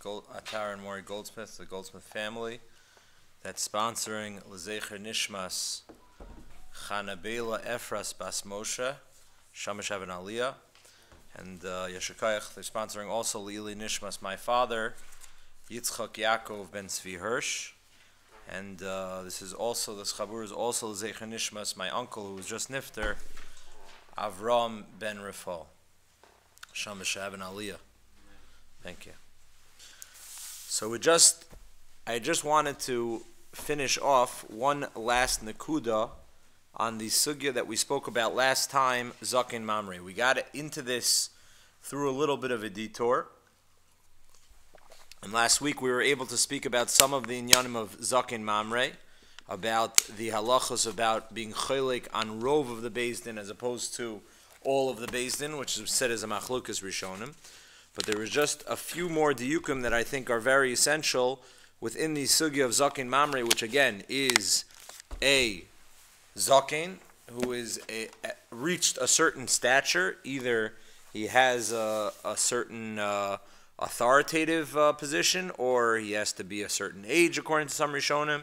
Atar and Maury Goldsmith, the Goldsmith family, that's sponsoring L'Zecher Nishmas Chanabela Efras Bas Moshe, Shamash Avin Aliyah, and Yeshakayach. They're sponsoring also Lili Nishmas, my father, Yitzchak Yaakov Ben Tzvi Hirsch, and this Chabur is also L'Zecher Nishmas, my uncle who was just nifter, Avram Ben Rifal, Shamash Avin Aliyah. Thank you. So I just wanted to finish off one last Nakuda on the sugya that we spoke about last time, Zaken Mamre. We got into this through a little bit of a detour. And last week we were able to speak about some of the inyanim of Zaken Mamre, about the halachos about being cholik on rov of the Beis Din as opposed to all of the Beis Din, which is said as a machlukas rishonim. But there was just a few more diyukim that I think are very essential within the sugya of Zaken Mamre, which again is a Zaken who is reached a certain stature. Either he has a certain authoritative position, or he has to be a certain age according to some Rishonim.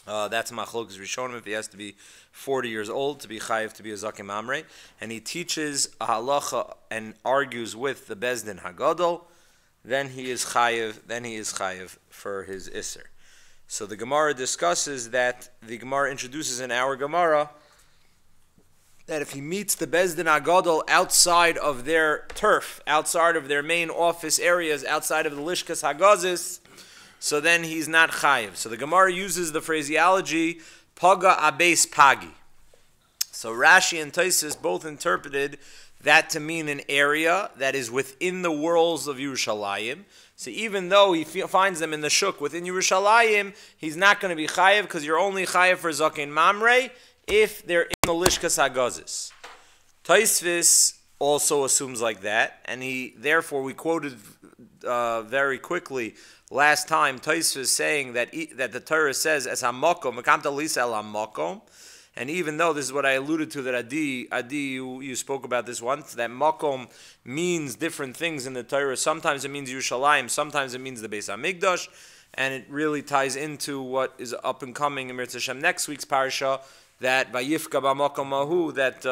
That's Machlokas Rishonim, if he has to be 40 years old to be chayiv to be a Zaken Mamre. And he teaches a halacha and argues with the Beis Din Hagadol, then he is chayiv for his Isser. So the Gemara discusses that, the Gemara introduces in our Gemara, that if he meets the Beis Din Hagadol outside of their turf, outside of their main office areas, outside of the Lishkas Hagazis, so then he's not chayiv. So the Gemara uses the phraseology paga abes pagi. So Rashi and Taisus both interpreted that to mean an area that is within the walls of Yerushalayim. So even though he finds them in the shuk within Yerushalayim, he's not going to be chayiv, because you're only chayiv for Zaken Mamre if they're in the Lishkas Hagazis. Taisvis also assumes like that, and therefore we quoted very quickly last time, Taisvis saying that the Torah says as hamakom, mekamta lisa el hamakom, and even though this is what I alluded to, that Adi, you spoke about this once, that makom means different things in the Torah. Sometimes it means Yerushalayim, sometimes it means the Beis HaMikdash, and it really ties into what is up and coming in Mirz Hashem next week's parasha, that vayifka b'makom mahu, that's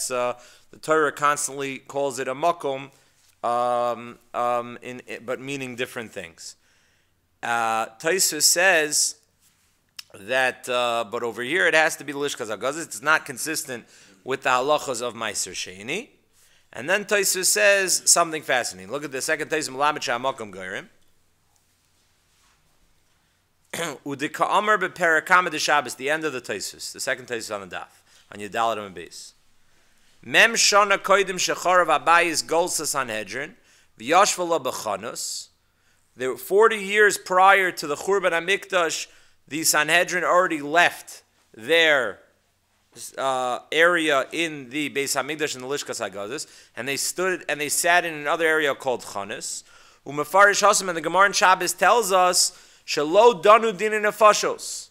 the Torah constantly calls it a makom, but meaning different things. Taisva says that, but over here it has to be the Lishkas Hagazis. It's not consistent with the halachas of Maaser Sheni. And then Taisva says something fascinating. Look at the second Taisva, Melamed Sha'amakom Goyrim. Udika Amar bePerakama de Shabbos, the end of the Taisva, the second Taisva on the daf, on Yadalat and Beis. Mem shana koidim shecharav abayis golsa Sanhedrin v'yashvala b'chanos. There were 40 years prior to the Churban HaMikdash, the Sanhedrin already left their area in the Beis HaMikdash in the Lishkas Hagazis, and they sat in another area called Chanos. Umefarish Hasam, and the Gemara in Shabbos tells us shelo danu dinin nefashos,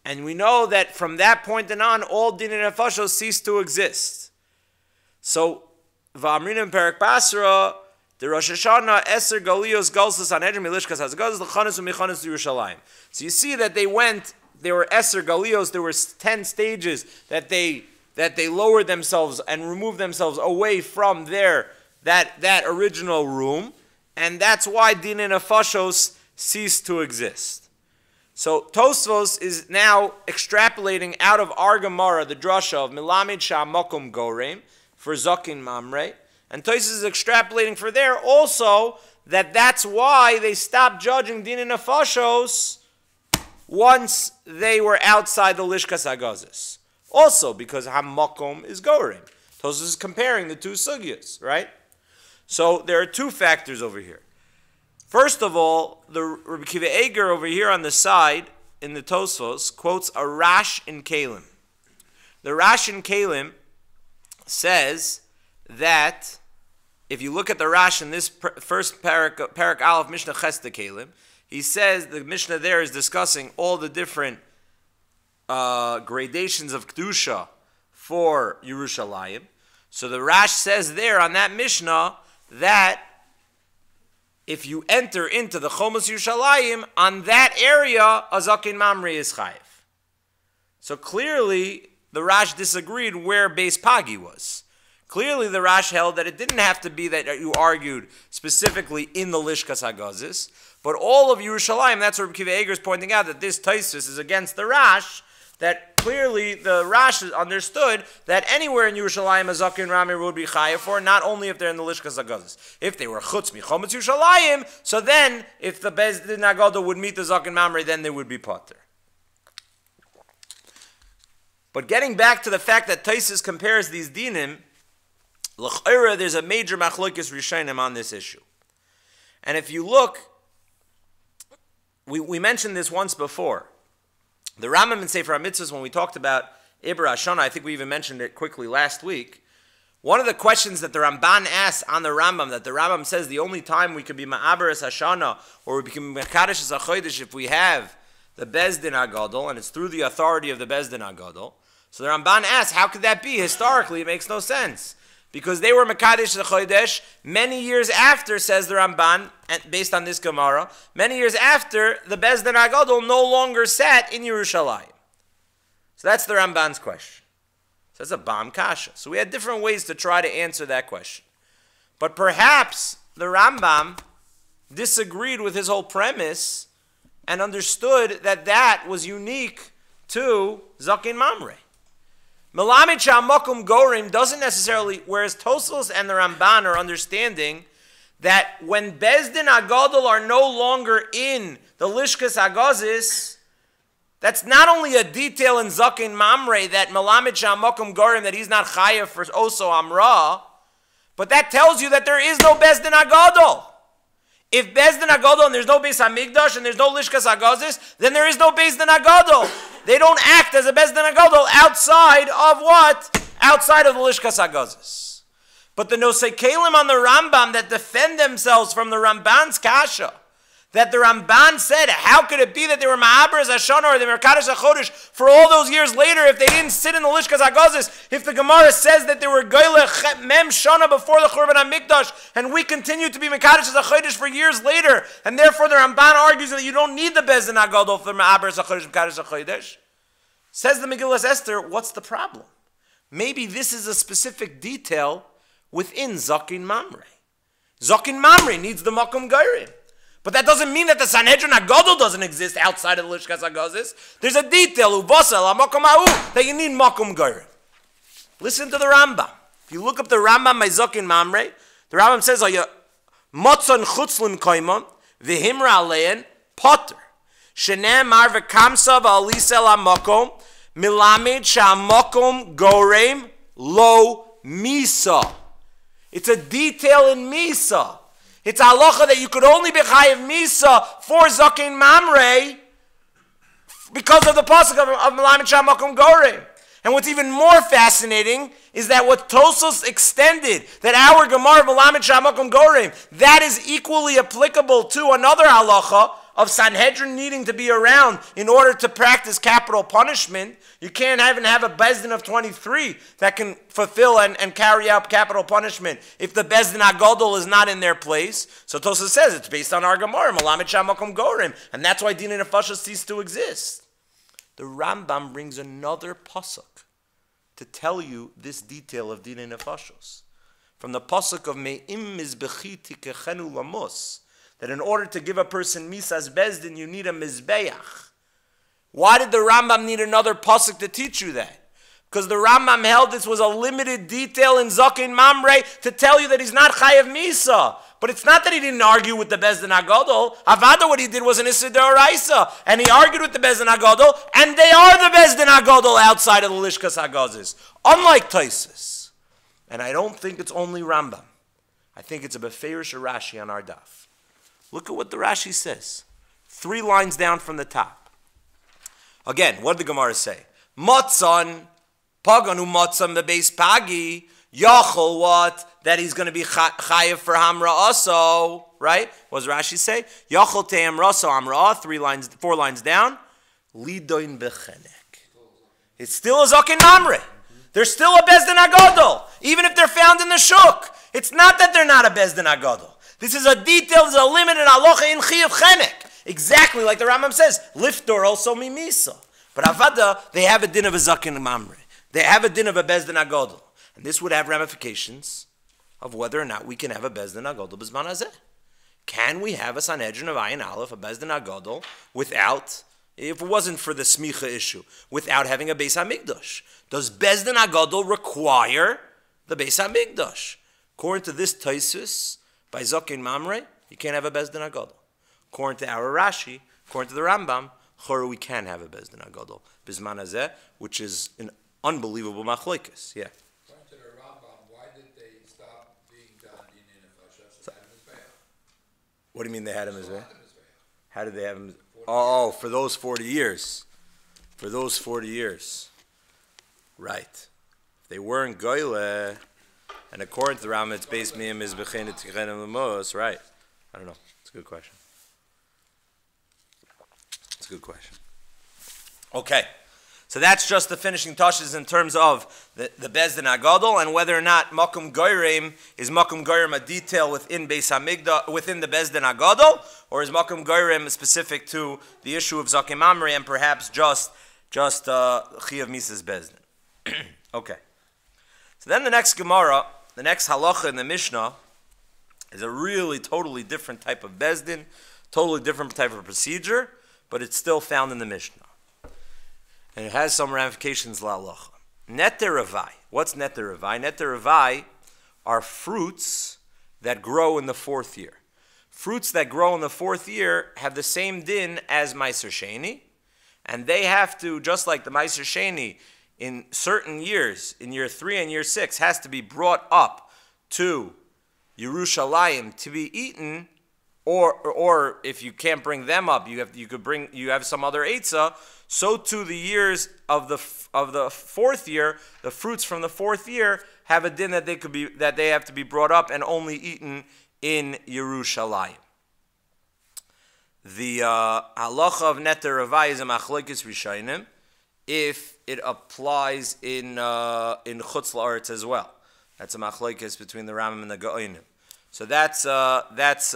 and we know that from that point on, all dinin nefashos cease to exist. So, V'amrinim Perak Basra, the Rosh Hashanah, Eser Galios Galsa Sanhedrin Milishkas Hazagaz, L'chanos U'michanos Yerushalayim. So you see that there were Eser Galios, there were 10 stages that they lowered themselves and removed themselves away from that original room, and that's why Dinin Afashos ceased to exist. So Tosfos is now extrapolating out of our Gemara the drasha of Milamid Sha'amakom Goreim for Zaken Mamre, and Tosfos is extrapolating for there also that's why they stopped judging Dinin Nefashos once they were outside the Lishkas Hagazis. Also because Hamakom is Gorim. Tosfos is comparing the two sugyas, right? So there are two factors over here. First of all, the Rabbi Kiva Eger over here on the side in the Tosfos quotes a Rash in Kalim. The Rash in Kalim says that if you look at the Rash in this first Parak Aleph Mishnah Chesta Kalim, he says the Mishnah there is discussing all the different gradations of Kedusha for Yerushalayim. So the Rash says there on that Mishnah that if you enter into the Chomus Yerushalayim, on that area, a Zaken Mamre is chayiv. So clearly, the Rash disagreed where Beis Pagi was. Clearly, the Rash held that it didn't have to be that you argued specifically in the Lishkas HaGazis, but all of Yerushalayim, that's where Kiva Eger is pointing out that this Taisus is against the Rash, that clearly the Rash understood that anywhere in Yerushalayim a Zaken Mamre would be chayav for, not only if they're in the Lishkas HaGazis. If they were Chutz Michometz Yerushalayim, so then, if the Beis Din HaGadol would meet the Zaken Mamre, then they would be potter. But getting back to the fact that Taisus compares these dinim, l'chayra, there's a major machlokes rishonim on this issue. And if you look, we mentioned this once before. The Rambam in Sefer HaMitzvos, when we talked about Ibra Hashana, I think we even mentioned it quickly last week. One of the questions that the Ramban asks on the Rambam, that the Rambam says the only time we could be Ma'aberes Hashana, or we can be Mekadesh HaChodesh if we have the Beis Din HaGadol, and it's through the authority of the Beis Din HaGadol. So the Ramban asks, how could that be? Historically, it makes no sense. Because they were Mekadesh HaChodesh many years after, says the Ramban, and based on this Gemara, many years after the Beis Din HaGadol no longer sat in Yerushalayim. So that's the Ramban's question. So that's a Bam Kasha. So we had different ways to try to answer that question. But perhaps the Rambam disagreed with his whole premise and understood that that was unique to Zaken Mamre. Melamed Sha'amakum Gorim doesn't necessarily, whereas Tosfos and the Ramban are understanding that when Beis Din HaGadol are no longer in the Lishkas HaGazis, that's not only a detail in Zaken Mamre that Melamed Sha'amakum Gorim, that he's not chayav for Oso Amra, but that tells you that there is no Beis Din HaGadol. If Beis Din HaGadol and there's no Beis HaMikdash and there's no Lishkas HaGazis, then there is no Beis Din HaGadol. They don't act as a Beis Din HaGadol outside of what? Outside of the Lishkas HaGazis. But the Nosei Kalim on the Rambam that defend themselves from the Ramban's Kasha, that the Ramban said, how could it be that they were Ma'aberes Hashana or they were Mekadesh HaChodesh for all those years later if they didn't sit in the Lishkas HaGazis? If the Gemara says that they were Goyle Mem Shana before the Churban HaMikdash and we continue to be Mekadesh HaChodesh for years later, and therefore the Ramban argues that you don't need the Beis Din HaGadol for Ma'aberes HaChodesh, Mekadesh HaChodesh. Says the Megillas Esther, what's the problem? Maybe this is a specific detail within Zaken Mamre. Zaken Mamre needs the Makom Geirim. But that doesn't mean that the Sanhedrin HaGadol doesn't exist outside of the Lishkas HaGazis. There's a detail, that you need Makom Geirim. Listen to the Rambam. If you look up the Rambam by Zaken Mamre, the Rambam says, Motzon chutzlim koimon, v'himra alein, potter. Shenem mar v'kamsa v'alisel ha'makom, milamid sha'makom gorem lo misa. It's a detail in misa. It's a halacha that you could only be chayiv misa for Zaken Mamre because of the pasuk of milamid sha'makom gorem. And what's even more fascinating is that what Tosfos extended, that our Gemara milamid sha'makom gorem, that is equally applicable to another halacha of Sanhedrin needing to be around in order to practice capital punishment. You can't even have a Beis Din of 23 that can fulfill and carry out capital punishment if the Beis Din HaGadol is not in their place. So Tosfos says it's based on our Gemara, Melamed Sha'amakom Gorim, and that's why Dinei Nefashos ceased to exist. The Rambam brings another pasuk to tell you this detail of Dinei Nefashos. From the pasuk of Me'im Mizbechi Tikechenu Lamos, that in order to give a person Misas Beis Din, you need a Mizbeach. Why did the Rambam need another pasuk to teach you that? Because the Rambam held this was a limited detail in Zaken Mamre to tell you that he's not Chayav Misa. But it's not that he didn't argue with the Beis Din HaGadol. Avada, what he did was an Issur D'Oraisa. And he argued with the Beis Din HaGadol, and they are the Beis Din HaGadol outside of the Lishkas HaGazis. Unlike Taisus. And I don't think it's only Rambam. I think it's a Beferish Rashi on our daf. Look at what the Rashi says. 3 lines down from the top. Again, what did the Gemara say? Motzon, paganu motzon bebeis pagi, yachol what? That he's going to be chayev for hamra also, right? What does Rashi say? Yachol te hamra so hamra, 4 lines down. Lidoin bechenek. It's still a Zaken Mamre. They're still a Beis Din HaGadol, even if they're found in the shuk. It's not that they're not a Beis Din HaGadol. This is a detail, this is a limit in halacha in chiyuv chenek. Exactly like the Rambam says, liftor also mimisa. But avada, they have a din of a zaken mamre. They have a din of a bezdin agadol. And this would have ramifications of whether or not we can have a bezdin agadol b'zman hazeh. Can we have a Sanhedrin of Ayin Aleph, a bezdin agadol, without, if it wasn't for the smicha issue, without having a Beis HaMikdash? Does bezdin agadol require the Beis HaMikdash? According to this Taisus, by zaken mamre, you can't have a bezdin agadol. According to our Rashi, according to the Rambam, we can have a bezdin agadol b'zman hazeh, which is an unbelievable machlokes. Yeah. According to the Rambam, why did they stop being done in Nefashos and had him as Be'ah? What do you mean they had him as Be'ah? How did they have him? Oh, for those 40 years. For those 40 years. Right. They weren't goyle, and according to the Rambam, it's based miyam is b'chein t'chein l'mos. Right. I don't know. It's a good question. It's a good question. Okay. So that's just the finishing touches in terms of the bezdin agadol and whether or not makom goyim is makom goyim a detail within Beis Hamikdash, within the bezdin agadol, or is makom goyim specific to the issue of zaken mamre and perhaps just chiyav misas bezdin. Okay. So then the next Gemara, the next halacha in the Mishnah, is a really totally different type of bezdin, totally different type of procedure, but it's still found in the Mishnah. And it has some ramifications la'alacha. Neter Ravai. What's Neter Ravai? Neter Ravai are fruits that grow in the fourth year. Fruits that grow in the fourth year have the same din as Maaser Sheni, and they have to, just like the Maaser Sheni, in certain years, in year 3 and year 6, has to be brought up to Yerushalayim to be eaten, or if you can't bring them up, you have some other eitzah. So too the years of the fourth year, the fruits from the fourth year have a din that they have to be brought up and only eaten in Yerushalayim. The halacha of Neter Ravai is a machlokes rishonim if it applies in Chutz La'aretz as well. That's a machlokes between the Rambam and the Gaonim. So that's a machlokes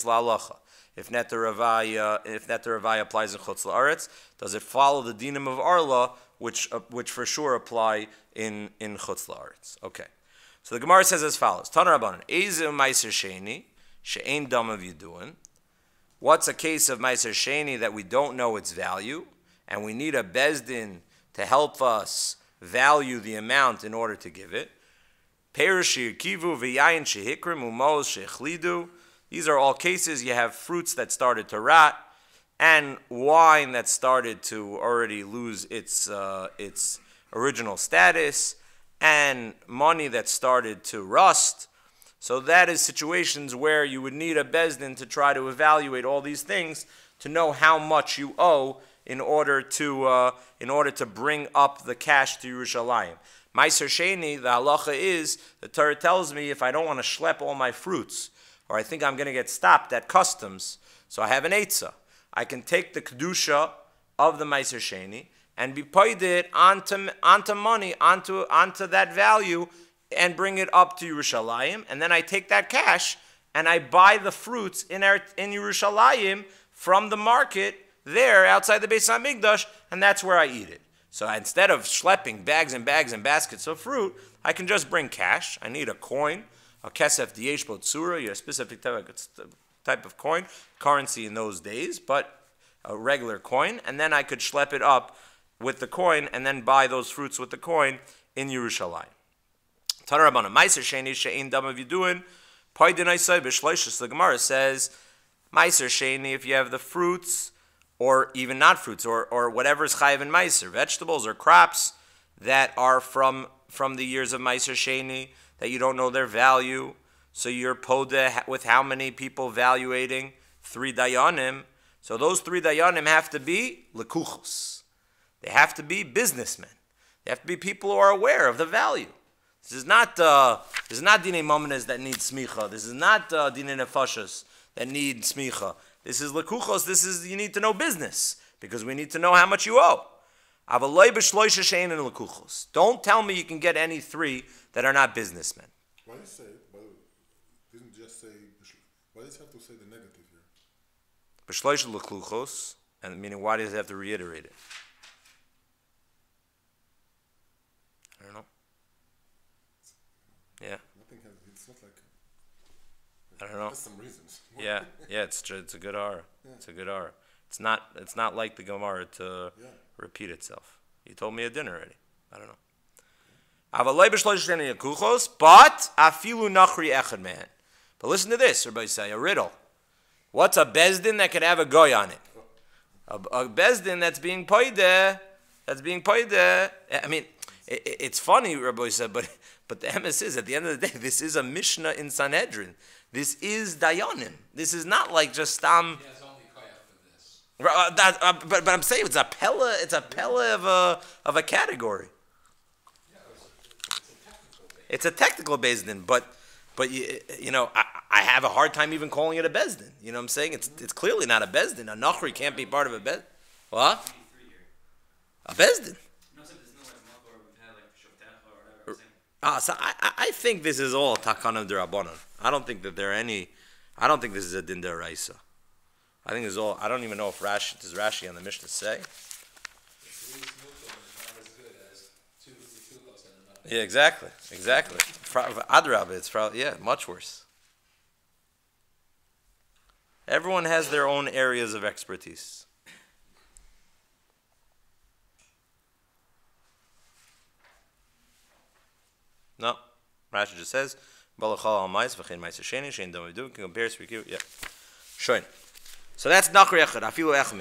la'alacha. If Neter Ravai applies in Chutz La'aretz, does it follow the dinim of Arla, which for sure apply in Chutz La'aretz? Okay. So the Gemara says as follows: Tana Rabbanan, Eizu Maaser Sheni she'ein dam of Yidduin. What's a case of Maaser Sheni that we don't know its value, and we need a bezdin to help us value the amount in order to give it? These are all cases you have fruits that started to rot and wine that started to already lose its original status and money that started to rust. So that is situations where you would need a bezdin to try to evaluate all these things to know how much you owe in order to bring up the cash to Yerushalayim. Maaser Sheni, the halacha is, the Torah tells me if I don't want to schlep all my fruits, or I think I'm going to get stopped at customs, so I have an eitzah. I can take the kedusha of the Maaser Sheni and be paid it onto money, onto that value, and bring it up to Yerushalayim, and then I take that cash and I buy the fruits in Yerushalayim from the market there outside the Beis HaMikdash, and that's where I eat it. So instead of schlepping bags and bags and baskets of fruit, I can just bring cash. I need a coin, a kesef diyesh botzura, a specific type of coin, currency in those days, but a regular coin, and then I could schlep it up with the coin and then buy those fruits with the coin in Yerushalayim. Tana Rabbanan, Maaser Sheni she'ein dam of Yidduin, Pidyon b'shloishes. The Gemara says, Maaser Sheni, if you have the fruits, or even not fruits, or whatever is chayiv in Maaser, vegetables or crops that are from the years of Maaser Sheni, that you don't know their value, so you're poda with how many people valuating 3 dayanim, so those 3 dayanim have to be lekuchos. They have to be businessmen. They have to be people who are aware of the value. This is not dinei momenes that need smicha. This is not dinei nefashos that need smicha. This is lekuchos. This is, you need to know business because we need to know how much you owe. Don't tell me you can get any 3 that are not businessmen. Why do you say? Isn't just Why does he have to say the negative here? B'shloisha l'kluchos, and meaning why does he have to reiterate it? I don't know. Yeah. Nothing has. It's not like. I don't know. There's some reasons. Yeah, it's a good aura. Yeah. It's a good aura. It's not like the Gemara to repeat itself. You told me at dinner already. I don't know. But afilu nachri echad man. But listen to this, everybody say a riddle. What's a bezdin that could have a goy on it? A bezdin that's being poide. I mean, it's funny, Rabbi said, but the emes is at the end of the day, this is a Mishnah in Sanhedrin. This is Dayanim. This is not like just Stam. He has only koyach for this. But I'm saying it's a pella of a category. Yeah, it's a technical bezdin, but you know I have a hard time even calling it a bezdin. You know what I'm saying? It's clearly not a bezdin. A nachri can't be part of a bezdin. What? A bezdin. So I think this is all takanim d'Rabbanan. I don't think that there are any. I don't think this is a din d'Oraisa. I think this is all. I don't even know if does Rashi on the Mishnah say. Yeah, exactly. Adrab, it's probably much worse. Everyone has their own areas of expertise. No, Rashi just says, "Balachal al mais v'chein ma'aser sheni shein dam v'du." Can compare speak. Yeah, Sheni. So that's nachri echad. Afilu echad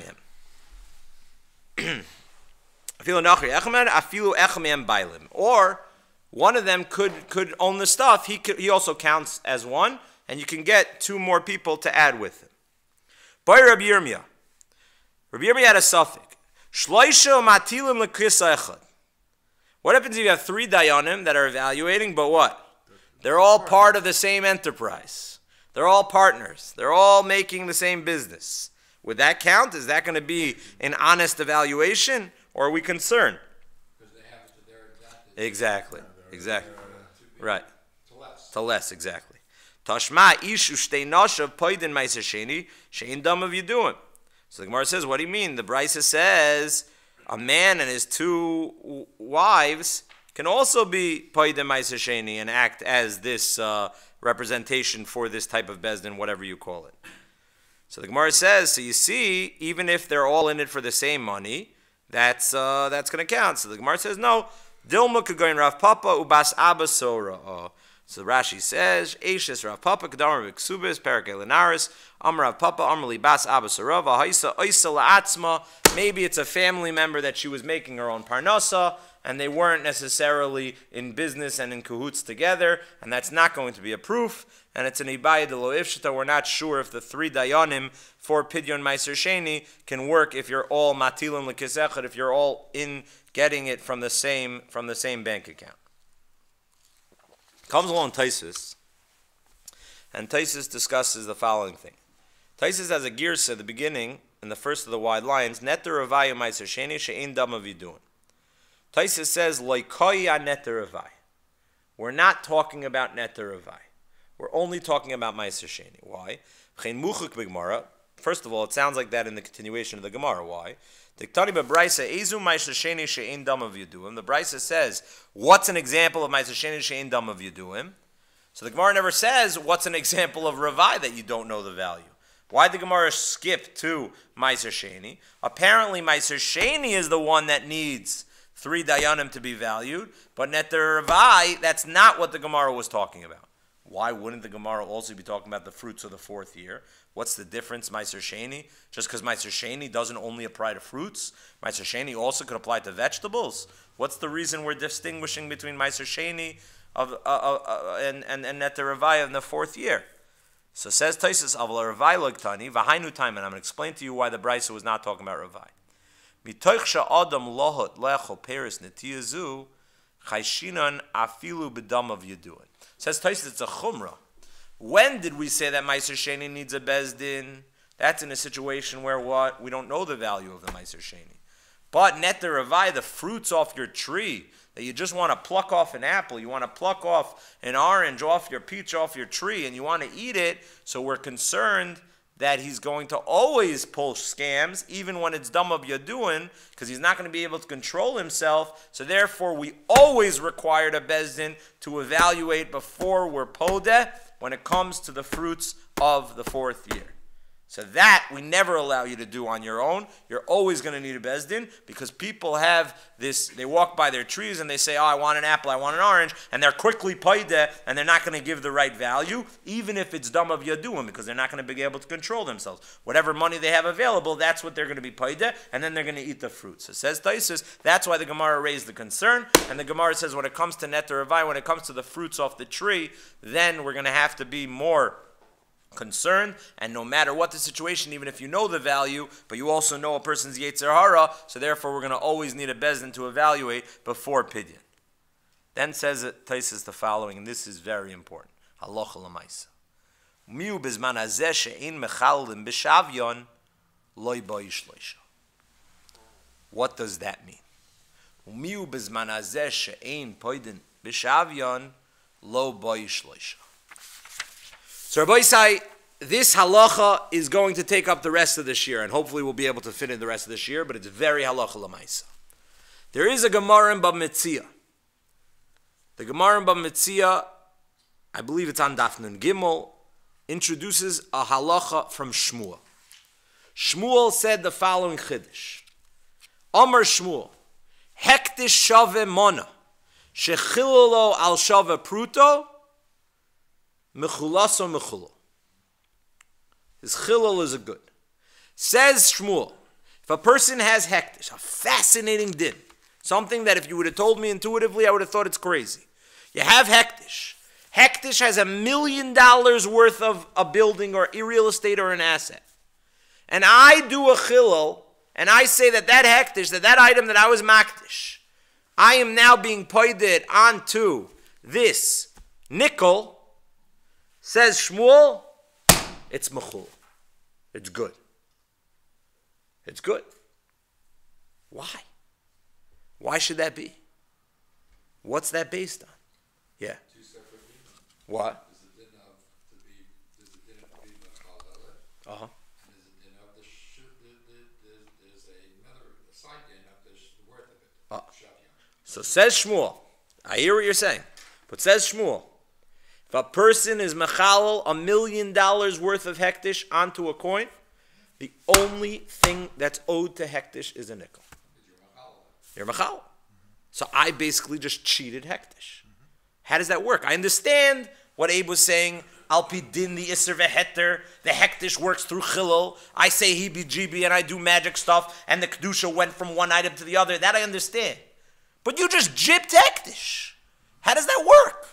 mehem. Afilu nachri echad mehem. Afilu echad mehem bailim. Or one of them could own the stuff. He also counts as one, and you can get two more people to add with him. By Rabbi Yirmiyah. Rabbi Yirmiyah had a suffix. Shloisha matilim l'krisa echad. What happens if you have three dayanim that are evaluating, but what? They're all part of the same enterprise. They're all partners. They're all making the same business. Would that count? Is that going to be an honest evaluation, or are we concerned? Because they have it to their advantage. Exactly. Right. To less, exactly. Tashma ishu shtei nashav poidin ma'aser sheni shein dam of Yidduim. So the Gemara says, what do you mean? The Brisa says a man and his two wives can also be poidin ma'aser sheni and act as this representation for this type of bezdin, whatever you call it. So the Gemara says, so you see, even if they're all in it for the same money, that's going to count. So the Gemara says, no. Dilma kagoyin Rav Papa ubas Abba Sora. So Rashi says, Eishes Rav Papa kadamar v'ksubis perak elinaris Amar Rav Papa Amar li bas Abba Sora v'haisa oisa la'atzma. Maybe it's a family member that she was making her own parnasa, and they weren't necessarily in business and in cahoots together, and that's not going to be a proof. And it's an ibaya de lo ifshita. We're not sure if the three dayanim for Pidyon Maaser Sheni can work if you're all matilim l'kisechad, if you're all in getting it from the same bank account. Comes along Taisus, and Taisus discusses the following thing. Taisus has a girsa at the beginning, in the first of the wide lines, neter revai Maaser Sheni she'ein dam of Yidduim. Taisus says, loikoya neter revai. We're not talking about neter revai. We're only talking about Maaser Sheni. Why? First of all, it sounds like that in the continuation of the Gemara. Why? The Brisa says, what's an example of Maaser Sheni she'ein dam of Yidduim? So the Gemara never says, what's an example of Revai that you don't know the value? Why did the Gemara skip to Maaser Sheni? Apparently, Maaser Sheni is the one that needs three dayanim to be valued, but Neter Revai, that's not what the Gemara was talking about. Why wouldn't the Gemara also be talking about the fruits of the fourth year? What's the difference, Maaser Sheni? Just because Maaser Sheni doesn't only apply to fruits, Maaser Sheni also could apply to vegetables. What's the reason we're distinguishing between Maaser Sheni and Neter Revai in the fourth year? So says Taisus, Aval Revai Logtani, Vahainu Time, and I'm going to explain to you why the Brisa was not talking about Revai. Mitoich Adam Lohot Lecho Peris Netiyazu, Chayshinan Afilu B'dam of Yidduin. Says Taisus, it's a chumrah. When did we say that Maaser Sheni needs a bezdin? That's in a situation where what? We don't know the value of the Maaser Sheni. But neter avai, the fruits off your tree, that you just want to pluck off an apple, you want to pluck off an orange off your peach off your tree, and you want to eat it, so we're concerned that he's going to always pull scams, even when it's dam of yaduin, because he's not going to be able to control himself. So therefore, we always required a bezdin to evaluate before we're podeh when it comes to the fruits of the 4th year. So that we never allow you to do on your own. You're always going to need a bezdin, because people have this, they walk by their trees and they say, oh, I want an apple, I want an orange, and they're quickly paideh, and they're not going to give the right value, even if it's dam of yaduim, because they're not going to be able to control themselves. Whatever money they have available, that's what they're going to be paideh, and then they're going to eat the fruit. So says Taisus, that's why the Gemara raised the concern, and the Gemara says when it comes to neter avai, when it comes to the fruits off the tree, then we're going to have to be more concerned, and no matter what the situation, even if you know the value, but you also know a person's yetzer hara, so therefore we're going to always need a bezdin to evaluate before pidyon. Then says Taisus the following, and this is very important. Halacha l'maisa. Miu BaZeman Hazeh she'ein mechalin b'shavyon loy ba'ish loisha. What does that mean? Miu BaZeman Hazeh she'ein poidin b'shavyon lo ba'ish loisha. So Rabbi Isai, this halacha is going to take up the rest of this year, and hopefully we'll be able to fit in the rest of this year, but it's very halacha l'maisa. There is a Gemara in Bava. The Gemara in Bava, I believe it's on Daf Nun Gimel, introduces a halacha from Shmuel. Shmuel said the following Hekdesh. Amar Shmuel, Hekdesh shave mona, shechilolo al shave pruto, mechulaso mechulo. His chilul is a good. Says Shmuel, if a person has hekdesh, a fascinating din, something that if you would have told me intuitively, I would have thought it's crazy. You have hekdesh. Hekdesh has $1 million worth of a building or real estate or an asset. And I do a chilul, and I say that hekdesh, that item that I was makdish, I am now being poided onto this nickel. Says Shmuel, it's mechul. It's good. It's good. Why? Why should that be? What's that based on? Yeah. Two separate things. What? There's a din of to be mechalel. Uh-huh. And there's a din of there's another side din of the worth of it. Shavyon. So says Shmuel, I hear what you're saying, but says Shmuel, if a person is mechalel $1 million worth of hekdesh onto a coin, the only thing that's owed to hekdesh is a nickel. You're mechalel. So I basically just cheated hekdesh. How does that work? I understand what Abe was saying. Al pidin the iser veheter. The hekdesh works through chilul. I say heebie jeebie and I do magic stuff, and the kedusha went from one item to the other. That I understand. But you just gypped hekdesh. How does that work?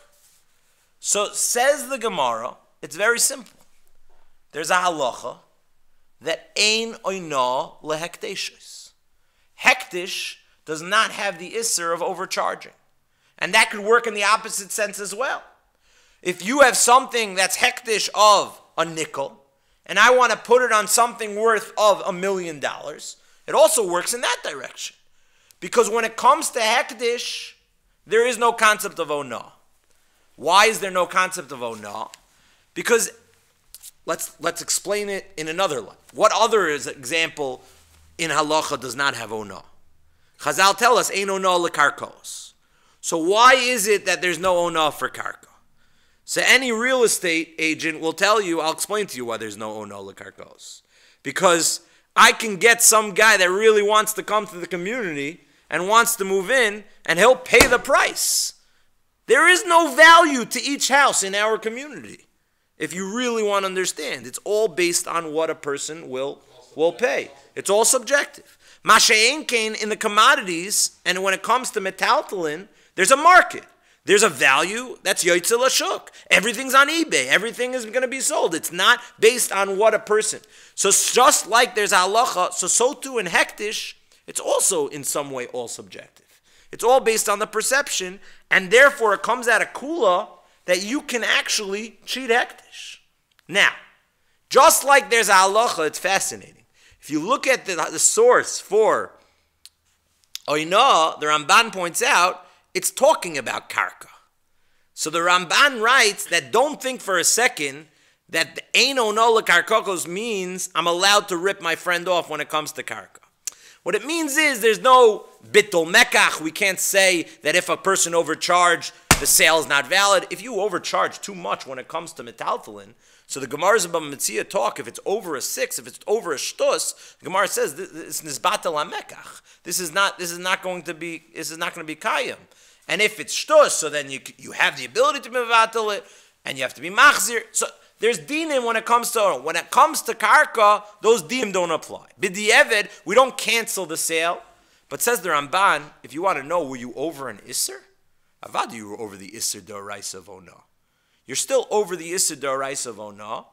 So says the Gemara, it's very simple. There's a halacha that ein oina lehekdeshos. Hekdesh does not have the isser of overcharging. And that could work in the opposite sense as well. If you have something that's hekdesh of a nickel, and I want to put it on something worth of $1 million, it also works in that direction. Because when it comes to hekdesh, there is no concept of onah. Why is there no concept of onah? Because let's explain it in another light. What other example in halacha does not have onah? Chazal tell us ein onah lekarkos. So why is it that there's no onah for karka? So any real estate agent will tell you, I'll explain to you why there's no onah lekarkos. Because I can get some guy that really wants to come to the community and wants to move in, and he'll pay the price. There is no value to each house in our community. If you really want to understand, it's all based on what a person will pay. It's all subjective. Masha'en kain in the commodities, and when it comes to metaltalin, there's a market. There's a value that's yoytze lashuk. Everything's on eBay. Everything is going to be sold. It's not based on what a person. So just like there's halacha, so too in hekdesh, it's also in some way all subjective. It's all based on the perception, and therefore it comes out of kula that you can actually cheat hekdesh. Now, just like there's a halacha, it's fascinating. If you look at the source for Oina, the Ramban points out, it's talking about karka. So the Ramban writes that don't think for a second that ein ono lekarkokos means I'm allowed to rip my friend off when it comes to karka. What it means is there's no bittul mekach. We can't say that if a person overcharged, the sale is not valid. If you overcharge too much when it comes to metaltalin, so the Gemara's about Metzia talk, if it's over a 6, if it's over a shtus, the Gemara says it's nisbatel hamekach. This is not going to be kayim. And if it's shtus, so then you have the ability to mevatel it, and you have to be machzir. So there's dinim when it comes to karka, those dinim don't apply. B'di'evid, we don't cancel the sale. But says the Ramban, if you want to know, were you over an isser? Avad, you were over the isser d'oraisa v'ona. You're still over the isser d'oraisa v'ona,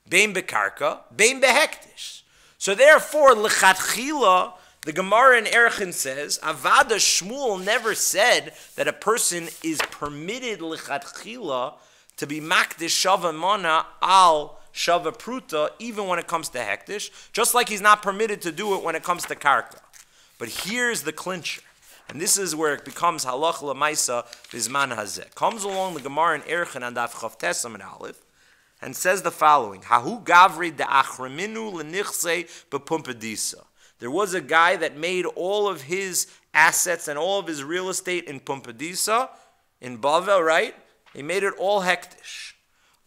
bein bekarka, bein behekdesh. So therefore, lechatchila, the Gemara in Erchin says, Avada Shmuel never said that a person is permitted lechatchila to be makdish shava mana al shava pruta, even when it comes to hekdesh, just like he's not permitted to do it when it comes to karka. But here's the clincher, and this is where it becomes halach lemaisa BaZeman Hazeh. Comes along the Gemara in Erchin and Daf Chav Tesam and Aleph, and says the following: Hahu gavri de achreminu lenichse bepumpedisa. There was a guy that made all of his assets and all of his real estate in Pumbedisa, in Bavel, right? He made it all hektish.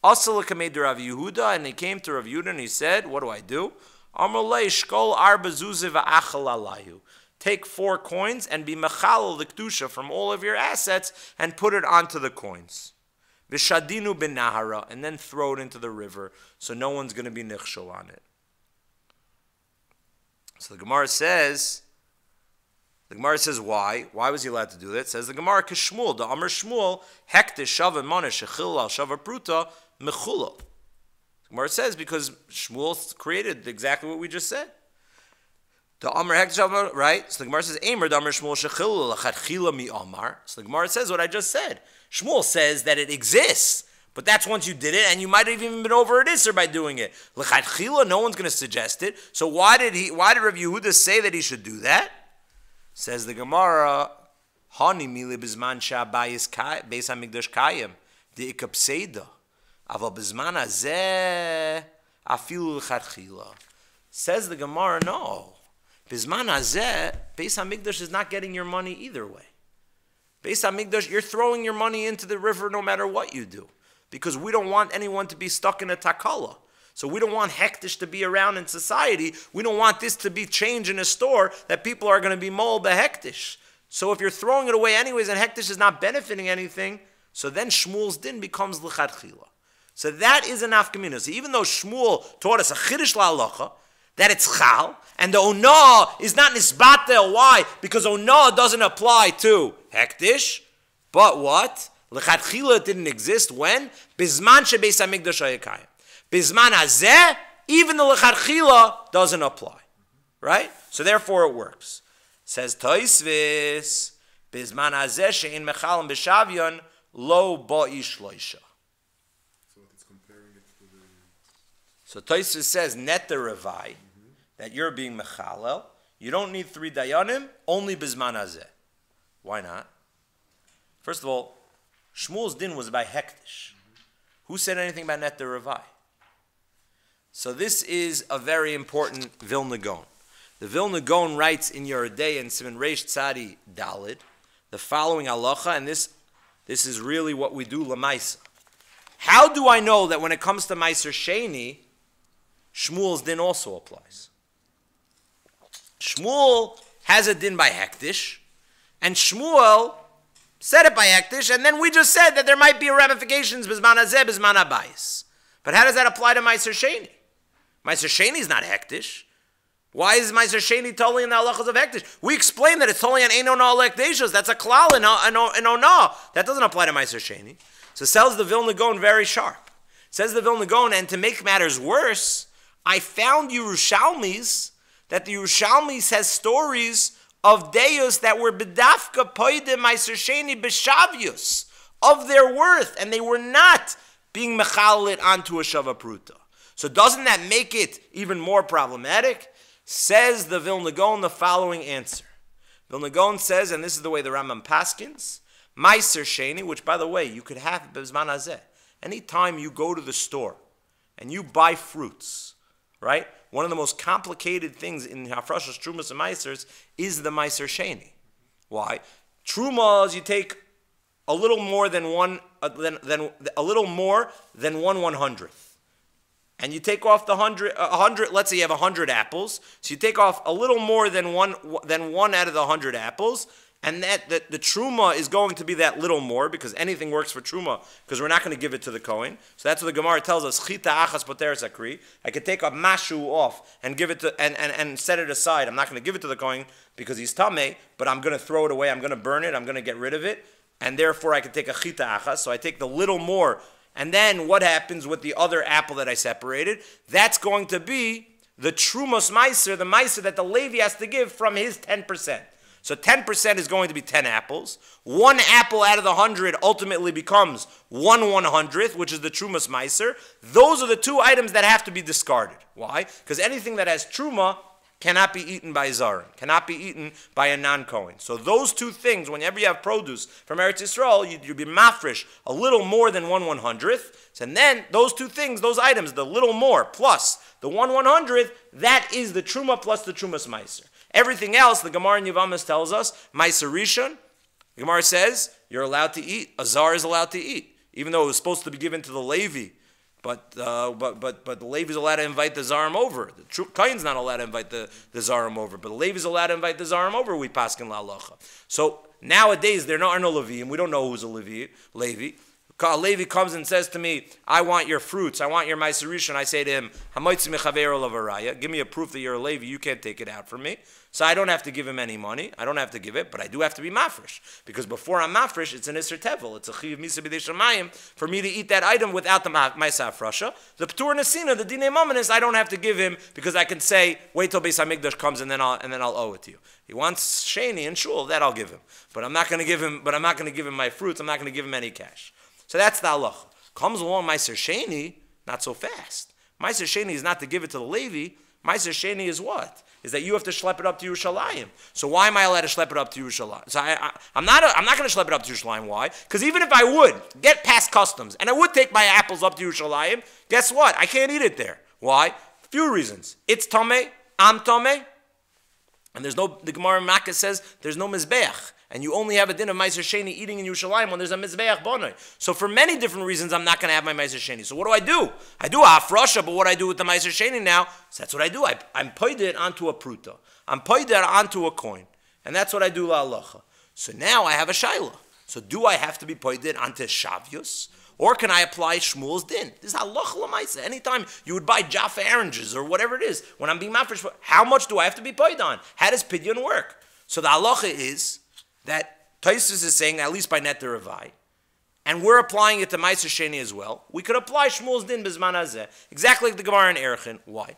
Asalika made to Rav Yehuda, and he came to Rav Yehuda and he said, what do I do? Amalei shkol arba zuziv achal alayu. Take 4 coins and be mechalal the kedusha from all of your assets and put it onto the coins. V'shadinu ben nahara, and then throw it into the river, so no one's going to be nichshol on it. So the Gemara says why? Why was he allowed to do that? It says the Gemara, Kishmul, the Amr Shmuel, Hekdesh shava mana shechil al shava pruta mechulal. The Gemara says because Shmuel created exactly what we just said. The Amr Hekdesh shava, right? So the Gemara says, Amr, the Amr Shmuel shechil lachatchila mi Amar. So the Gemara says what I just said. Shmuel says that it exists. But that's once you did it, and you might have even been over at Isser by doing it. L'chadchila, no one's going to suggest it. So why did Rav Yehuda say that he should do that? Says the Gemara, Hani mili bizman shabayis beis hamikdash kayim the ikapseida aval bizman hazeh afilu l'chadchila. Says the Gemara, no, bizman hazeh beis hamikdash is not getting your money either way. Beis hamikdash, you're throwing your money into the river no matter what you do. Because we don't want anyone to be stuck in a takala. So we don't want hekdesh to be around in society. We don't want this to be change in a store that people are going to be mold the hekdesh. So if you're throwing it away anyways and hekdesh is not benefiting anything, so then Shmuel's din becomes l'chadchila. So that is an afkamina. So even though Shmuel taught us a chiddush la'alacha, that it's chal, and the onah is not nisbatel. Why? Because onah doesn't apply to hekdesh, but what? L'chadchila didn't exist when? Bizman shebeis hamikdash hayakayim. Bizman hazeh, even the l'chadchila doesn't apply. Right? So therefore it works. Says Toisvis, Bizman hazeh she'in mechalim b'shavyon lo ba'ish loisha. So it's comparing it to the... So Toisvis says, net the revai, that you're being mechalel. You don't need 3 dayanim, only Bizman hazeh. Why not? First of all, Shmuel's din was by hekdesh. Who said anything about net the revai? So this is a very important Vilna Gaon. The Vilna Gaon writes in Yeridei and Siman Reish Tzadi Dalid the following halacha, and this is really what we do lamaisa. How do I know that when it comes to Maaser Sheni, Shmuel's din also applies? Shmuel has a din by hekdesh, and Shmuel said it by hekdesh, and then we just said that there might be ramifications bizman hazeh, bizman habayis. But how does that apply to Maaser Sheni? Maaser Sheni is not hekdesh. Why is Maaser Sheni totally in the halachas of hekdesh? We explained that it's totally an ein onah hekdeshos. That's a klal in onah. That doesn't apply to Maaser Sheni. So sells the Vilna Gaon very sharp. Says the Vilna Gaon, and to make matters worse, I found Yerushalmis, that the Yerushalmis has stories of deus that were bedafka poide Maaser Sheni b'shavyus of their worth, and they were not being mechalit onto a shava pruta. So doesn't that make it even more problematic? Says the Vilna Gaon the following answer: Vilna Gaon says, and this is the way the Rambam paskins, Maaser Sheni, which by the way, you could have BaZeman Hazeh. Anytime you go to the store and you buy fruits, right? One of the most complicated things in Hafrashas, Trumas, and Maasers is the Maaser Sheni. Why? Trumas, you take a little more than one, a little more than 1/100th. And you take off the 100, let's say you have 100 apples, so you take off a little more than one out of the 100 apples, and the truma is going to be that little more, because anything works for truma, because we're not going to give it to the Kohen. So that's what the Gemara tells us, chita achas poteres akri. I could take a mashu off and give it to, and set it aside. I'm not going to give it to the Kohen because he's tameh, but I'm going to throw it away, I'm going to burn it, I'm going to get rid of it, and therefore I can take a chita achas, so I take the little more. And then what happens with the other apple that I separated? That's going to be the trumos maaser, the maaser that the Levi has to give from his 10%. So 10% is going to be 10 apples. One apple out of the 100 ultimately becomes 1/100th, which is the trumos maaser. Those are the two items that have to be discarded. Why? Because anything that has truma cannot be eaten by Zarim, cannot be eaten by a non-Kohen. So those two things, whenever you have produce from Eretz Yisrael, you'd be mafresh a little more than 1/100th. And then those two things, those items, the little more plus the 1/100th, that is the Truma plus the Trumas Maaser. Everything else, the Gemara in Yevamos tells us, Maaser Rishon, the Gemara says, you're allowed to eat. A Zar is allowed to eat, even though it was supposed to be given to the Levi. But the Levi is allowed to invite the Zarim over. The Kohen's not allowed to invite the Zarim over, but the Levi is allowed to invite the Zarim over. We paskin la'alacha. So nowadays there are no Levi, and we don't know who's a Levi. A Levi comes and says to me, "I want your fruits. I want your Maaser Rishon." I say to him, "Hamoitzi mechaveiro lavaraya." Give me a proof that you're a Levi. You can't take it out from me. So I don't have to give him any money. I don't have to give it, but I do have to be mafresh. Because before I'm mafresh, it's an Isser Tevel. It's a Chiv Misa B'dei Shamayim for me to eat that item without the Maaser Hafrasha. The P'tur Nesina, the Dinei Mammon is I don't have to give him because I can say, wait till Beis HaMikdash comes and then I'll owe it to you. He wants Sheni and Shul, that I'll give him. But I'm not going to give him my fruits. I'm not going to give him any cash. So that's the halacha. Comes along Maaser Sheni, not so fast. Maaser Sheni is not to give it to the Levi. Maaser Sheni is what? Is that you have to schlep it up to Yerushalayim. So why am I allowed to schlep it up to Yerushalayim? So I'm not going to schlep it up to Yerushalayim. Why? Because even if I would get past customs and I would take my apples up to Yerushalayim, guess what? I can't eat it there. Why? A few reasons. It's tameh, I'm tameh, and the Gemara in Makkah says there's no mizbeach. And you only have a din of Maaser Sheni eating in Yerushalayim when there's a Mizbeach Bonoi. So for many different reasons, I'm not going to have my Maaser Sheni. So what do? I do a Hafrasha, but what I do with the Maaser Sheni now, so that's what I do. I'm paid it onto a pruta. I'm paid it onto a coin. And that's what I do la'alacha. So now I have a shaila. So do I have to be paid it onto Shavyos? Or can I apply Shmuel's din? This is halacha l'maisa. Anytime you would buy Jaffa oranges or whatever it is, when I'm being mafresh, how much do I have to be paid on? How does Pidyon work? So the halacha is that Taisus is saying, at least by Net Ravai, and we're applying it to Maaser Sheni as well, we could apply Shmuel's din BaZeman Hazeh, exactly like the Gemara in Erchin. Why?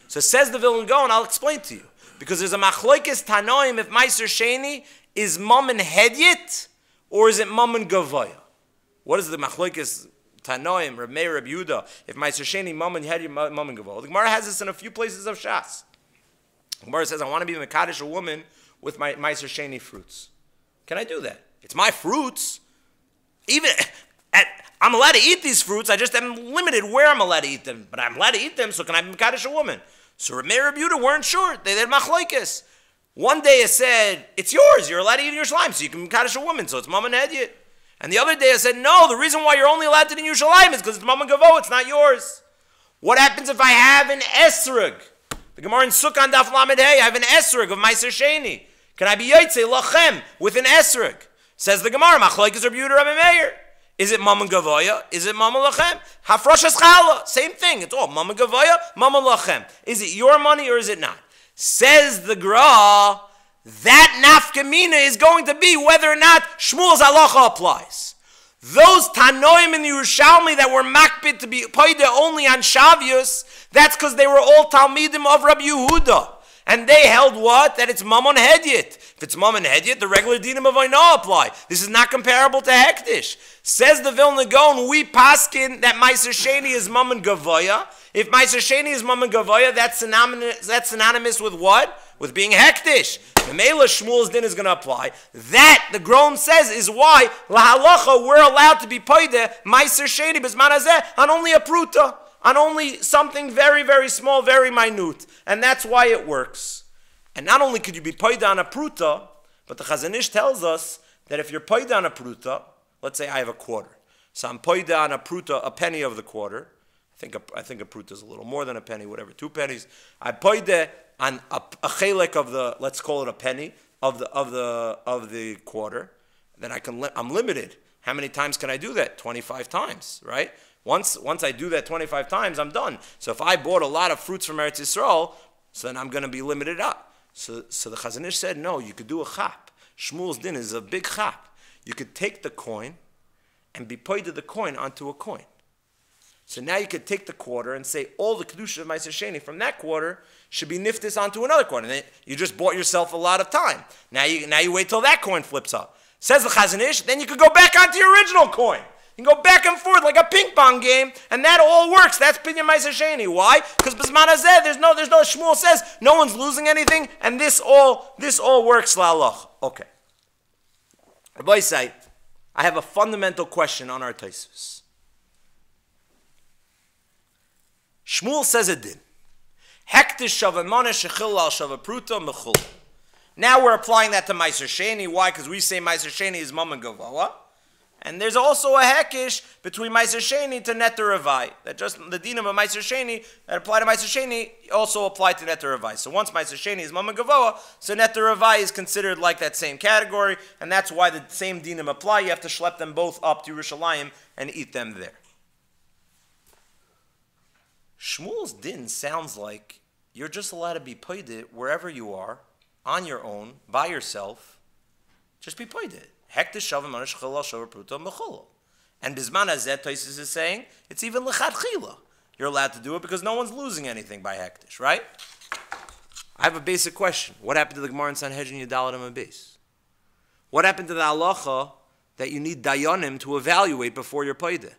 So says the Vilna Gaon, I'll explain to you. Because there's a machlokes tanoim if Maaser Sheni is mammon hedyet, or is it mammon gavoya? What is the machlokes tanoim, Reb Meir, Reb Yehuda, if Maaser Sheni mammon hedyet, mammon gavoya? The Gemara has this in a few places of Shas. The Gemara says, I want to be mekadesh a woman with my Maaser Sheni fruits. Can I do that? It's my fruits. I'm allowed to eat these fruits. I just am limited where I'm allowed to eat them. But I'm allowed to eat them, so can I be mekadesh a woman? So Reb Meir and Reb Yehuda weren't sure. They had machlokes. One day it said, it's yours. You're allowed to eat your slime, so you can be mekadesh a woman. So it's mama hedyet. And the other day I said, no, the reason why you're only allowed to eat your slime is because it's mama gavo. It's not yours. What happens if I have an esrog? The Gemara in Sukkah Daf Lamed Hey, I have an esrog of Maaser Sheni. Can I be yotzei lachem with an esrog? Says the Gemara, machlokes Reb Yehuda, Reb Meir. Is it mama gavoya? Is it mama lachem? Hafrashas chala, same thing. It's all mama gavoya, mama lachem. Is it your money or is it not? Says the Gra, that nafkamina is going to be whether or not Shmuel's halacha applies. Those tanoim in the Yerushalmi that were makbid to be paid only on Shavyos, that's because they were all talmidim of Rabbi Yehuda. And they held what? That it's mamon hedyet. If it's mamon hedyet, the regular dinim of Oina apply. This is not comparable to Hekdesh. Says the Vilna Gaon, we paskin that Maaser Sheni is mamon gavoya. If Maaser Sheni is mamon gavoya, that's synonymous with what? with being hekdesh. The Mela Shmuel's din is going to apply. That, the Grom says, is why, lahalacha, we're allowed to be paide, Maaser Sheni, Bezman Hazeh, on only a pruta, on only something very, very small, very minute. And that's why it works. And not only could you be paide on a pruta, but the Hazeh Ish tells us that if you're paide on a pruta, let's say I have a quarter. So I'm paide on a pruta, a penny of the quarter. I think a pruta is a little more than a penny, whatever, 2 pennies. I paide on a chelek of the, let's call it a penny of the quarter. Then I'm limited. How many times can I do that? 25 times, right? Once I do that 25 times, I'm done. So if I bought a lot of fruits from Eretz Yisrael, so then I'm going to be limited up. So the Hazeh Ish said, no, you could do a chap. Shmuel's din is a big chap. You could take the coin and be paid the coin onto a coin. So now you could take the quarter and say all the kedusha of Maaser Sheni from that quarter should be niftis onto another coin. And then you just bought yourself a lot of time. Now you wait till that coin flips up. Says the Hazeh Ish, then you could go back onto your original coin. You can go back and forth like a ping pong game, and that all works. That's Pidyon Maaser Sheni. Why? Because BaZeman Hazeh, there's no. Shmuel says no one's losing anything, and this all works la'alach. Okay. Rabbi say, I have a fundamental question on our Tosfos. Shmuel says it did. Hekdesh shavamana shechil al shavapruta mechul. Now we're applying that to Maaser Sheni. Why? Because we say Maaser Sheni is mama gavoa. And there's also a hekish between Maaser Sheni to Neter Ravai. That just the dinam of Maaser Sheni that apply to Maaser Sheni also apply to Neter Ravai. So once Maaser Sheni is mama gavoa, so Neter Ravai is considered like that same category, and that's why the same dinam apply. You have to schlep them both up to Yerushalayim and eat them there. Shmuel's din sounds like you're just allowed to be paid wherever you are, on your own, by yourself. Just be paid. Hekdesh shavim manish chalal shavar pruta mecholo. And Bizman Hazeh, Tosfos is saying, it's even lechatchila. You're allowed to do it because no one's losing anything by Hekdesh, right? I have a basic question. What happened to the Gemara in Sanhedrin Yudaladim and Beis? What happened to the halacha that you need dayanim to evaluate before you're paid?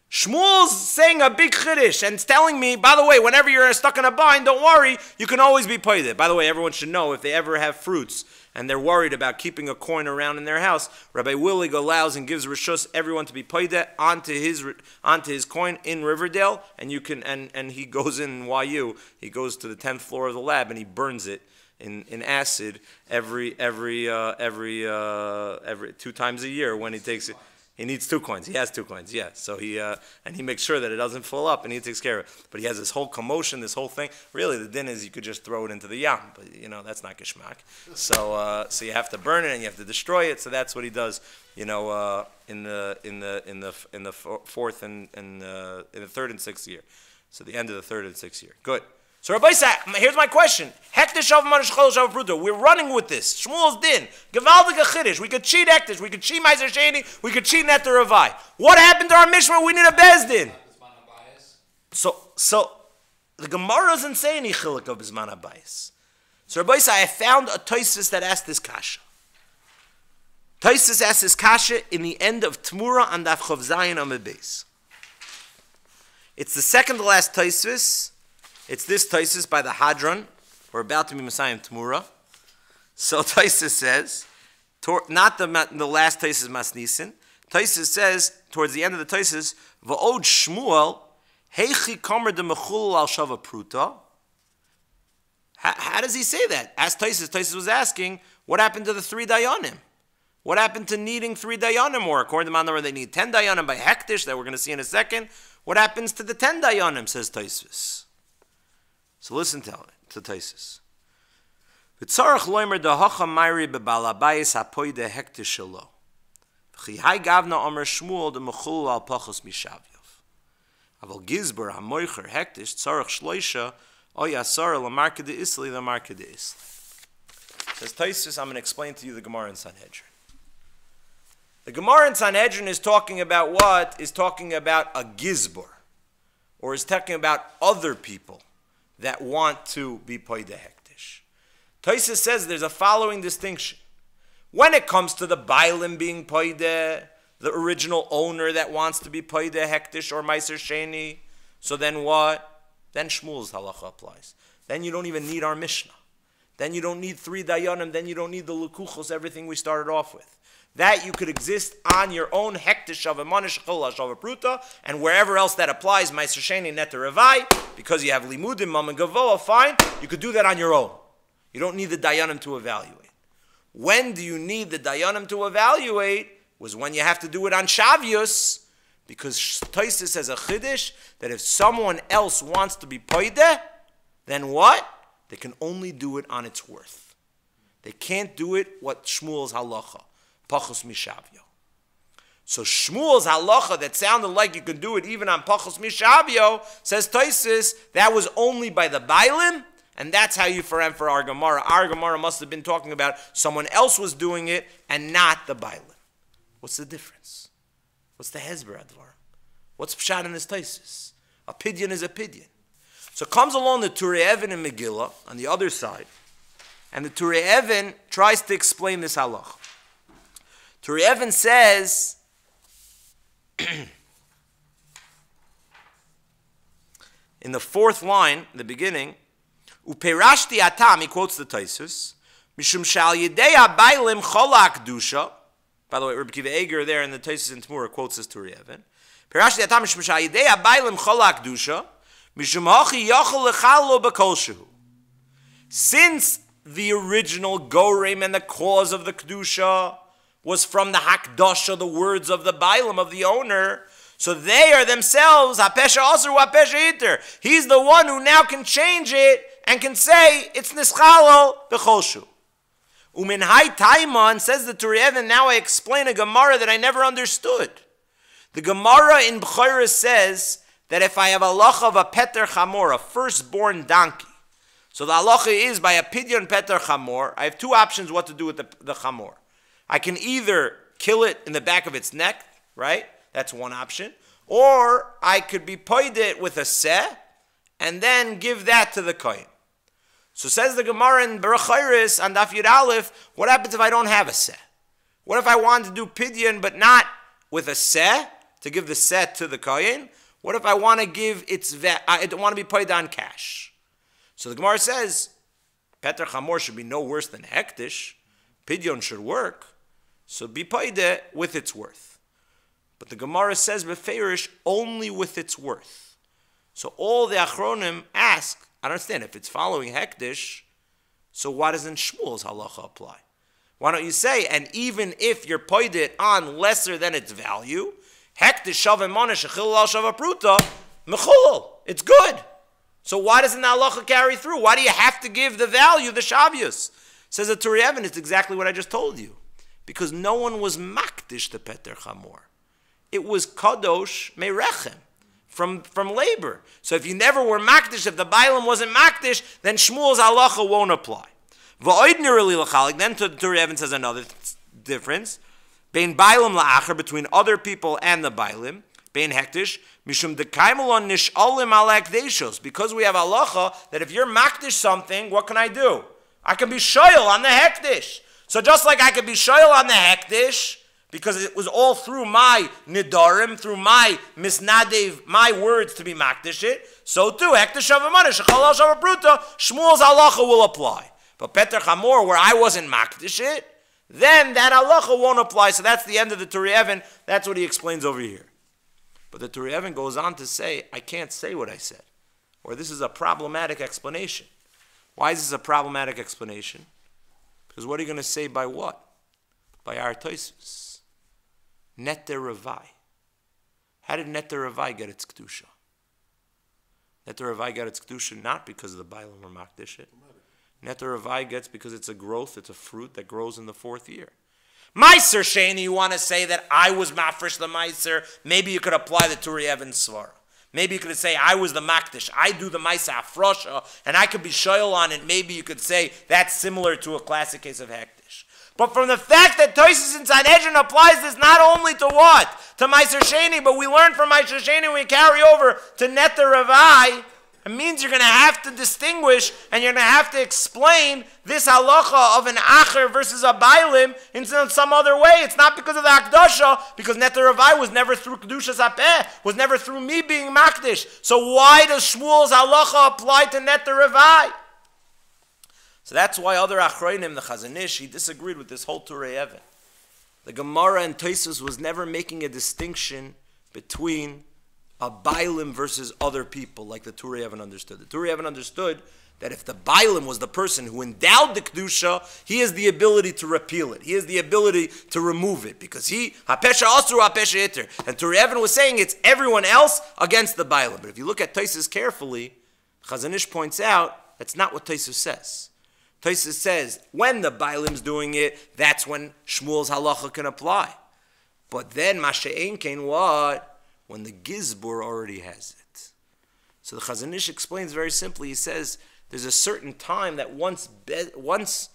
Shmuel's saying a big chiddush and telling me, by the way, whenever you're stuck in a bind, don't worry, you can always be paid. By the way, everyone should know if they ever have fruits and they're worried about keeping a coin around in their house, Rabbi Willig allows and gives rishus everyone to be paid onto his coin in Riverdale, and you can and he goes in YU, he goes to the 10th floor of the lab and he burns it in acid every 2 times a year when he takes it. He needs 2 coins. He has 2 coins, yeah. So he makes sure that it doesn't fill up, and he takes care of it. But he has this whole commotion, this whole thing. Really, the din is you could just throw it into the yam, but that's not geschmack. So you have to burn it and you have to destroy it. So that's what he does. In the 4th and in the 3rd and 6th year. So the end of the 3rd and 6th year. Good. So Rabbi said, here's my question. We're running with this. Shmuel's din. Gevaldige chiddush. We could cheat Hekdesh. We could cheat Maaser Sheni. We could cheat Neter Ravai. What happened to our Mishnah? We need a bezdin. So the Gemara doesn't say any chiluk of Bizman Habayis. So Rabbi said, I found a Tosfos that asked this kasha. Tosfos asked this kasha in the end of Tmura and Daf Chav Zayin Amud Beis. It's the second to last Tosfos. It's this Tosfos by the Hadron. We're about to be Messiah Tmura. So Tosfos says, not the last Tosfos Masnisin. Tosfos says, towards the end of the Tosfos, V'od Shmuel, Heichi Kamer de Mechul al Shava Pruta. How does he say that? As Tosfos was asking, what happened to the 3 dayanim? What happened to needing 3 dayanim? Or according to Maaser, they need 10 dayanim by Hekdesh, that we're going to see in a second. What happens to the 10 dayanim, says Tosfos. So listen to Tosfos. V'tzarach loimer dahacha mayri bebalabayis hapoide hekdesh shelo. V'chihai gavna omer Shmuel demechul al pachos mishavyov. Aval gizber hamoicher hekdesh tzarach shloisha oyasar lamarke de isli lamarke de isli. Says Tosfos, I'm going to explain to you the Gemara in Sanhedrin. The Gemara in Sanhedrin is talking about what? Is talking about a gizber. Or is talking about other people that want to be paid Hekdesh. Tosfos says there's a following distinction. When it comes to the Bailim being paid, the original owner that wants to be paid Hekdesh or Maaser Sheni, so then what? Then Shmuel's halacha applies. Then you don't even need our Mishnah. then you don't need 3 dayanim, then you don't need the lukuchos, everything we started off with. That you could exist on your own hekdesh of emana shechol shava pruta, and wherever else that applies, Maaser Sheni neter revai, because you have limudim, mam gavoa, fine, you could do that on your own. You don't need the dayanim to evaluate. When do you need the dayanim to evaluate? Was when you have to do it on Shavuos, because Tosfos has a chiddush that if someone else wants to be poideh, then what? They can only do it on its worth. They can't do it what Shmuel's halacha, pachos mishavyo. So Shmuel's halacha that sounded like you can do it even on pachos mishavyo, says Tosfos, that was only by the bailim, and that's how you for our Gemara. Our Gemara must have been talking about someone else was doing it and not the bailim. What's the difference? What's the hezber advar? What's pshat in this Tosfos? A pidyon is a pidyon. So comes along the Turei Even in Megillah on the other side, and the Turei Even tries to explain this halach. Turei Even says, in the 4th line, the beginning, Uperashti atam, he quotes the Tosfos, Mishum shal yedei habaylim chola akdusha. By the way, Rabbi Kiva Eger there in the Tosfos in Tmura quotes this Turei Even. Perashti atam mishum shal yedei habaylim chola akdusha, mishum hachi yachol lechalo b'kol shehu. Since the original gorem and the cause of the kedusha was from the hakdasha, the words of the bailim of the owner, so they are themselves hapesha asur hapesha iter. He's the one who now can change it and can say it's nischalo b'chol shehu. Umin hai taiman, says the Turei Even, now I explain a Gemara that I never understood. The Gemara in Bechorah says that if I have a halacha of a peter chamor, a firstborn donkey, so the halacha is by a pidyon peter chamor, I have 2 options what to do with the chamor. I can either kill it in the back of its neck, right? That's one option. Or I could be poid it with a seh and then give that to the kohen. So says the Gemara in Bechorah on Daf Yud Aleph, what happens if I don't have a seh? What if I want to do pidyon but not with a seh, to give the seh to the kohen? What if I want to give I don't want to be paid on cash? So the Gemara says, Peter Chamor should be no worse than Hekdesh. Pidyon should work. So be paid with its worth. But the Gemara says, Beferish, only with its worth. So all the Achronim ask, I don't understand, if it's following Hekdesh, so why doesn't Shmuel's halacha apply? Why don't you say, and even if you're paid it on lesser than its value, Hekdesh shaveh mana shechil al shava pruta mechulal. It's good. So why doesn't the halacha carry through? Why do you have to give the value, the Shavuos? Says the Turei Even, it's exactly what I just told you. Because no one was makdish the peter chamor. It was kadosh merechem, from labor. So if you never were makdish, if the bailam wasn't makdish, then Shmuel's halacha won't apply. Then the Turei Even says another difference. Bein bailim la'acher, between other people and the bailim. Bein hekdesh, mishum dekaimelon nishalim al hekdeshos. Because we have halacha that if you're makdish something, what can I do? I can be shoyel on the hekdesh. So just like I could be shoyel on the hekdesh, because it was all through my nidarim, through my misnadev, my words to be makdish it, so too, hekdesh shavamana, shechal shavapruta, Shmuel's halacha will apply. But Peter Chamor, where I wasn't makdish it, then that halacha won't apply. So that's the end of the Turei Even. That's what he explains over here. But the Turei Even goes on to say, I can't say what I said. Or this is a problematic explanation. Why is this a problematic explanation? Because what are you going to say by what? By our Tosfos. Neter Revai. How did Neter Revai get its Kedusha? Neter Revai got its Kedusha not because of the Bailam or Makdish it. Neter Revai gets because it's a growth, it's a fruit that grows in the 4th year. Maaser, Sheni, you want to say that I was mafresh the Maaser? Maybe you could apply the Turei Even svara. Maybe you could say I was the makdish, I do the Maaser afrosha, and I could be shoyel on it. Maybe you could say that's similar to a classic case of Hekdesh. But from the fact that Tosfos in Sanhedrin applies this not only to what? To Maaser Sheni, but we learn from Maaser Sheni, we carry over to Neter Revai. It means you're going to have to distinguish and you're going to have to explain this halacha of an acher versus a bailim in some other way. It's not because of the akdasha, because Neter Revai was never through kedushas hapeh, was never through me being makdish. So why does Shmuel's halacha apply to Neter Revai? So that's why other Achronim, the Hazeh Ish, he disagreed with this whole Turei Even. The Gemara and Tosfos was never making a distinction between a Bailim versus other people, like the Turei Even understood. The Turei Even understood that if the Bailim was the person who endowed the Kedusha, he has the ability to repeal it. He has the ability to remove it. Because he, HaPesha Asur, HaPesha Iter. And Turei Even was saying it's everyone else against the Bailim. But if you look at Tosfos carefully, Hazeh Ish points out that's not what Tosfos says. Tosfos says when the Bailim's doing it, that's when Shmuel's halacha can apply. But then Mashe'en Kain what? When the Gizbor already has it. So the Hazeh Ish explains very simply. He says there's a certain time that once the Beis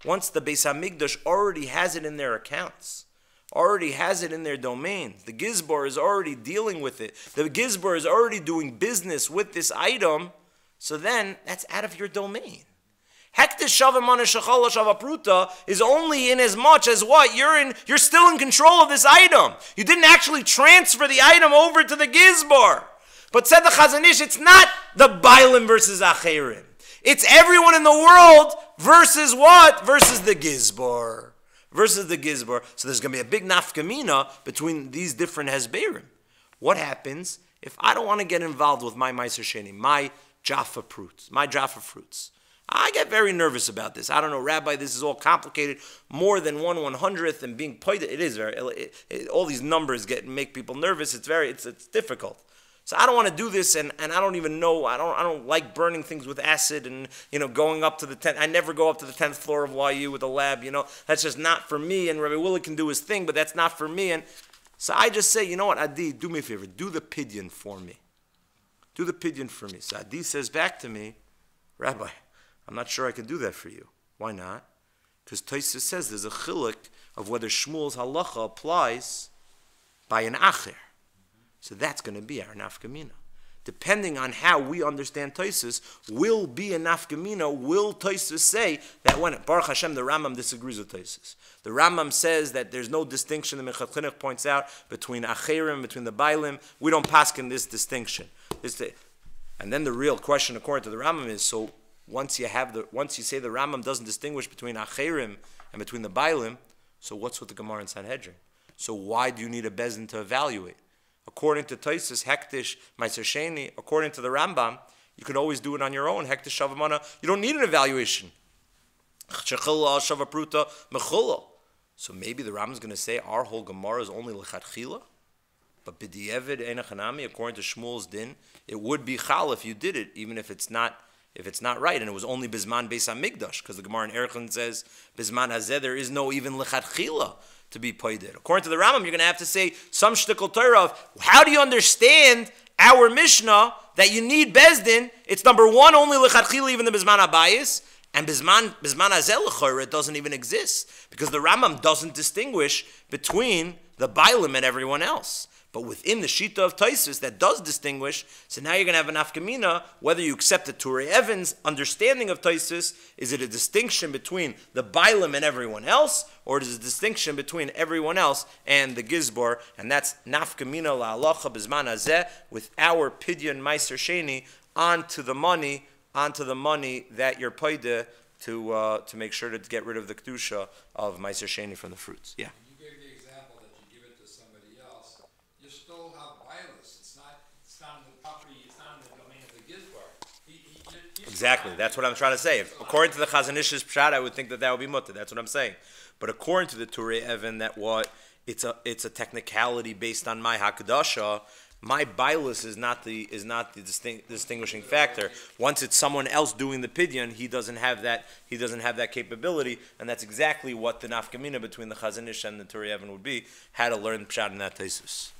Hamikdash already has it in their accounts, already has it in their domain. The Gizbor is already dealing with it. The Gizbor is already doing business with this item. So then that's out of your domain. Hekdesh Shavamana Shachala Shavapruta is only in as much as what? You're still in control of this item. You didn't actually transfer the item over to the Gizbor. But said the Hazeh Ish, it's not the Bailim versus Acherim. It's everyone in the world versus what? Versus the Gizbor. Versus the Gizbor. So there's going to be a big nafkamina between these different Hezberim. What happens if I don't want to get involved with my Maaser Sheni, my Jaffa fruits? I get very nervous about this. I don't know, Rabbi, this is all complicated. More than 1/100th and being paid. It is very, all these numbers make people nervous. It's difficult. So I don't want to do this, and I don't even know, I don't like burning things with acid and, going up to the 10th. I never go up to the 10th floor of YU with a lab, That's just not for me, and Rabbi Willie can do his thing, but that's not for me. And so I just say, you know what, Adi, do me a favor, do the Pidyon for me. Do the Pidyon for me. So Adi says back to me, Rabbi, I'm not sure I can do that for you. Why not? Because Tosfos says there's a chiluk of whether Shmuel's halacha applies by an acher. So that's going to be our nafkamina. Depending on how we understand Tosfos, will be a nafkamina. Will Tosfos say that when Baruch Hashem, the Rambam disagrees with Tosfos. The Rambam says that there's no distinction. The Mechad Chinuch points out between acherim, between the bailim. We don't paskin this distinction. And then the real question, according to the Rambam, is so. Once you say the Rambam doesn't distinguish between acherim and between the bailim, so what's with the Gemara in Sanhedrin? So why do you need a bezin to evaluate? According to Tosfos, Hekdesh, Maaser Sheni, according to the Rambam, you can always do it on your own. Hekdesh Shavamana, you don't need an evaluation. So maybe the Rambam is going to say our whole Gemara is only lechatchila, but b'di'evid einachanami, according to Shmuel's din, it would be chal if you did it, even if it's not right, and it was only Bizman Beis Hamikdash, because the Gemara in Erechon says Bizman Hazeh, there is no even lechatchila to be paided. According to the Rambam, you're going to have to say some shtickle Torah of how do you understand our Mishnah that you need Bezdin? It's number one, only lechatchila, even the Bizman Abayis, and Bizman Hazeh l'chorah, it doesn't even exist, because the Rambam doesn't distinguish between the Bailim and everyone else. But within the Shita of Tosfos that does distinguish, so now you're going to have an nafkamina, whether you accept the Turei Even's understanding of Tosfos, is it a distinction between the Bailim and everyone else, or is it a distinction between everyone else and the Gizbor, and that's nafkamina la'alacha bizman hazeh, with our Pidyon Maaser Sheni onto the money that you're paid to make sure to get rid of the Kedusha of Maaser Sheni from the fruits. Yeah. Exactly. That's what I'm trying to say. According to the Hazeh Ish's pshat, I would think that would be mutter. That's what I'm saying. But according to the Turei Even, that it's a technicality based on my hakadasha. My bailus is not the distinguishing factor. Once it's someone else doing the pidyon, he doesn't have that capability, and that's exactly what the nafkamina between the Hazeh Ish and the Turei Even would be. How to learn pshat in that Tosfos.